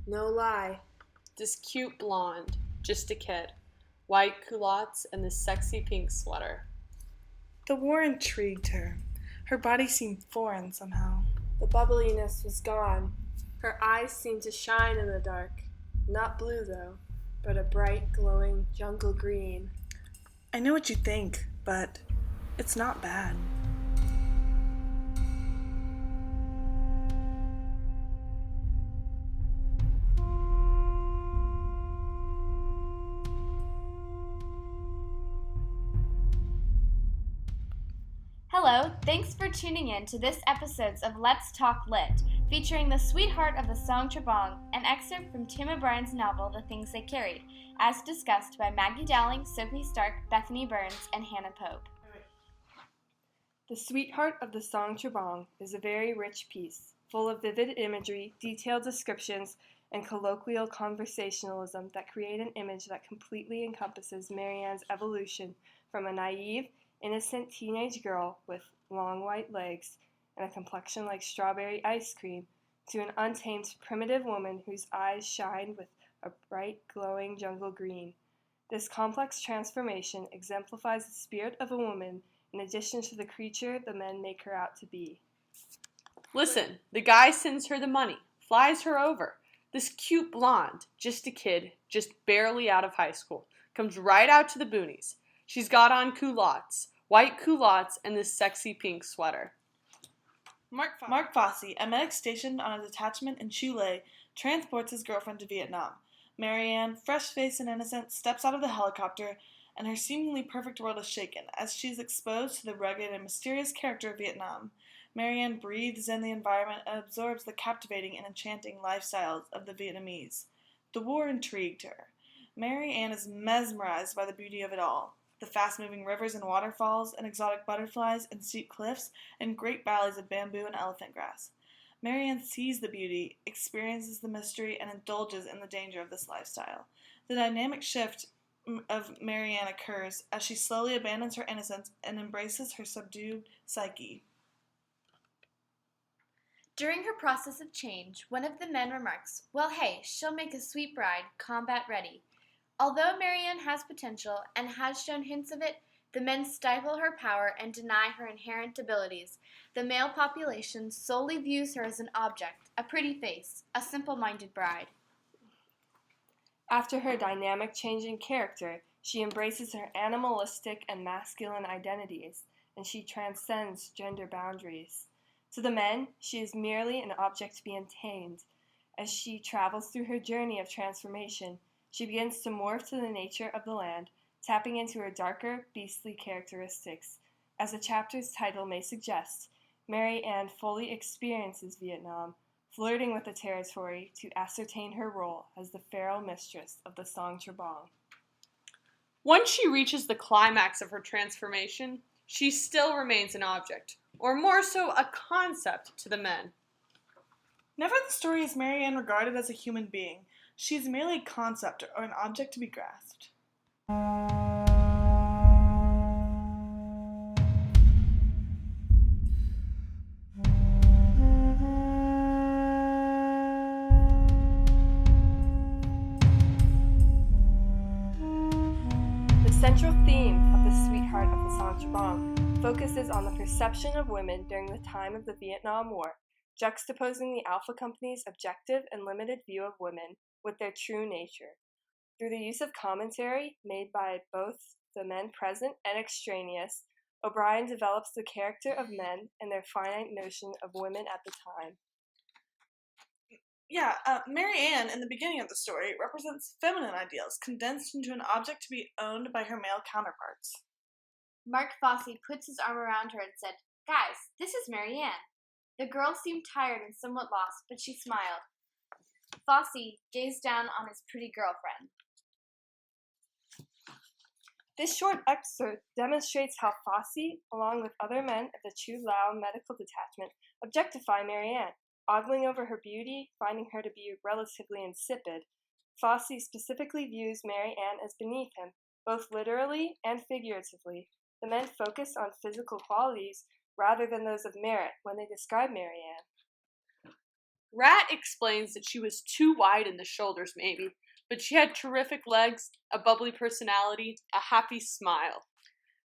No lie. This cute blonde, just a kid. White culottes and this sexy pink sweater. The war intrigued her. Her body seemed foreign somehow. The bubbliness was gone. Her eyes seemed to shine in the dark. Not blue, though, but a bright, glowing jungle green. I know what you think, but it's not bad. Hello, thanks for tuning in to this episode of Let's Talk Lit, featuring the sweetheart of the song Bong, an excerpt from Tim O'Brien's novel The Things They Carried, as discussed by Maggie Dowling, Sophie Stark, Bethany Burns, and Hannah Pope. The Sweetheart of the Song Bong is a very rich piece, full of vivid imagery, detailed descriptions, and colloquial conversationalism that create an image that completely encompasses Marianne's evolution from a naive, innocent teenage girl with long white legs and a complexion like strawberry ice cream to an untamed primitive woman whose eyes shine with a bright glowing jungle green. This complex transformation exemplifies the spirit of a woman in addition to the creature the men make her out to be. Listen, the guy sends her the money, flies her over. This cute blonde, just a kid, just barely out of high school, comes right out to the boonies. She's got on culottes, white culottes, and this sexy pink sweater. Mark Fosse, a medic stationed on a detachment in Chile, transports his girlfriend to Vietnam. Marianne, fresh-faced and innocent, steps out of the helicopter, and her seemingly perfect world is shaken as she is exposed to the rugged and mysterious character of Vietnam. Marianne breathes in the environment and absorbs the captivating and enchanting lifestyles of the Vietnamese. The war intrigued her. Marianne is mesmerized by the beauty of it all. The fast-moving rivers and waterfalls, and exotic butterflies, and steep cliffs, and great valleys of bamboo and elephant grass. Marianne sees the beauty, experiences the mystery, and indulges in the danger of this lifestyle. The dynamic shift of Marianne occurs as she slowly abandons her innocence and embraces her subdued psyche. During her process of change, one of the men remarks, "Well, hey, she'll make a sweet bride, combat ready." Although Marianne has potential and has shown hints of it, the men stifle her power and deny her inherent abilities. The male population solely views her as an object, a pretty face, a simple-minded bride. After her dynamic change in character, she embraces her animalistic and masculine identities, and she transcends gender boundaries. To the men, she is merely an object to be tamed. As she travels through her journey of transformation, she begins to morph to the nature of the land, tapping into her darker, beastly characteristics. As the chapter's title may suggest, Mary Ann fully experiences Vietnam, flirting with the territory to ascertain her role as the feral mistress of the Song Bong. Once she reaches the climax of her transformation, she still remains an object, or more so a concept to the men. Never in the story is Marianne regarded as a human being. She is merely a concept or an object to be grasped. The central theme of The Sweetheart of the Song Bong focuses on the perception of women during the time of the Vietnam War, juxtaposing the Alpha Company's objective and limited view of women with their true nature. Through the use of commentary made by both the men present and extraneous, O'Brien develops the character of men and their finite notion of women at the time. Marianne, in the beginning of the story, represents feminine ideals condensed into an object to be owned by her male counterparts. Mark Fosse puts his arm around her and said, "Guys, this is Marianne." The girl seemed tired and somewhat lost, but she smiled. Fosse gazed down on his pretty girlfriend. This short excerpt demonstrates how Fosse, along with other men of the Chu Lao medical detachment, objectify Marianne, ogling over her beauty, finding her to be relatively insipid. Fosse specifically views Marianne as beneath him, both literally and figuratively. The men focus on physical qualities rather than those of merit when they describe Marianne. Rat explains that she was too wide in the shoulders, maybe, but she had terrific legs, a bubbly personality, a happy smile.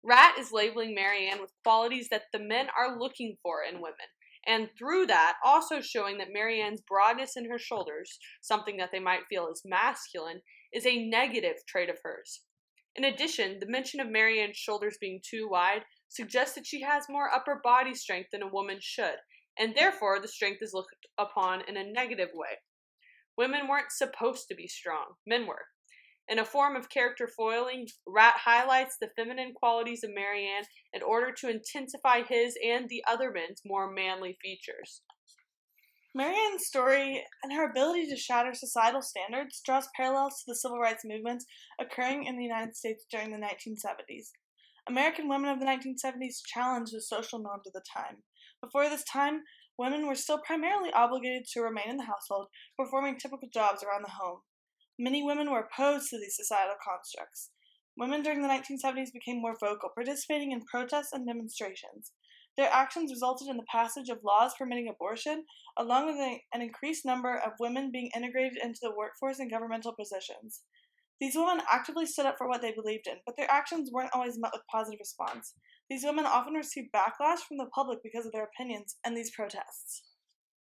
Rat is labeling Marianne with qualities that the men are looking for in women, and through that, also showing that Marianne's broadness in her shoulders, something that they might feel is masculine, is a negative trait of hers. In addition, the mention of Marianne's shoulders being too wide suggests that she has more upper body strength than a woman should, and therefore the strength is looked upon in a negative way. Women weren't supposed to be strong, men were. In a form of character foiling, Rat highlights the feminine qualities of Marianne in order to intensify his and the other men's more manly features. Marianne's story and her ability to shatter societal standards draws parallels to the civil rights movements occurring in the United States during the 1970s. American women of the 1970s challenged the social norms of the time. Before this time, women were still primarily obligated to remain in the household, performing typical jobs around the home. Many women were opposed to these societal constructs. Women during the 1970s became more vocal, participating in protests and demonstrations. Their actions resulted in the passage of laws permitting abortion, along with an increased number of women being integrated into the workforce and governmental positions. These women actively stood up for what they believed in, but their actions weren't always met with positive response. These women often received backlash from the public because of their opinions and these protests.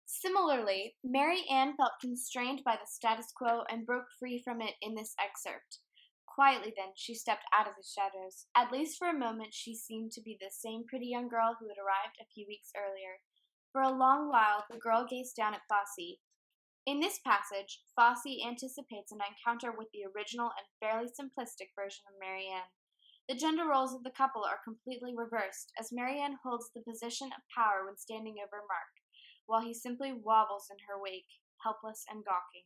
Similarly, Mary Ann felt constrained by the status quo and broke free from it in this excerpt. Quietly then, she stepped out of the shadows. At least for a moment, she seemed to be the same pretty young girl who had arrived a few weeks earlier. For a long while, the girl gazed down at Fosse. In this passage, Fosse anticipates an encounter with the original and fairly simplistic version of Mary Ann. The gender roles of the couple are completely reversed, as Mary Ann holds the position of power when standing over Mark, while he simply wobbles in her wake, helpless and gawking.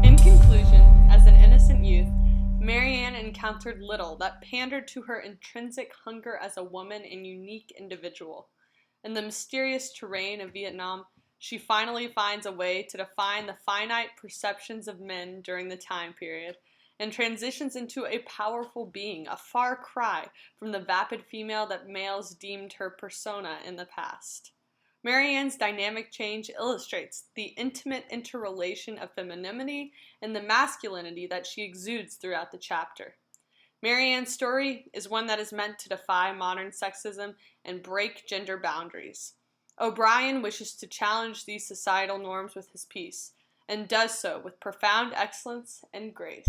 In conclusion, as an innocent youth, Marianne encountered little that pandered to her intrinsic hunger as a woman and unique individual. In the mysterious terrain of Vietnam, she finally finds a way to define the finite perceptions of men during the time period, and transitions into a powerful being, a far cry from the vapid female that males deemed her persona in the past. Marianne's dynamic change illustrates the intimate interrelation of femininity and the masculinity that she exudes throughout the chapter. Marianne's story is one that is meant to defy modern sexism and break gender boundaries. O'Brien wishes to challenge these societal norms with his piece, and does so with profound excellence and grace.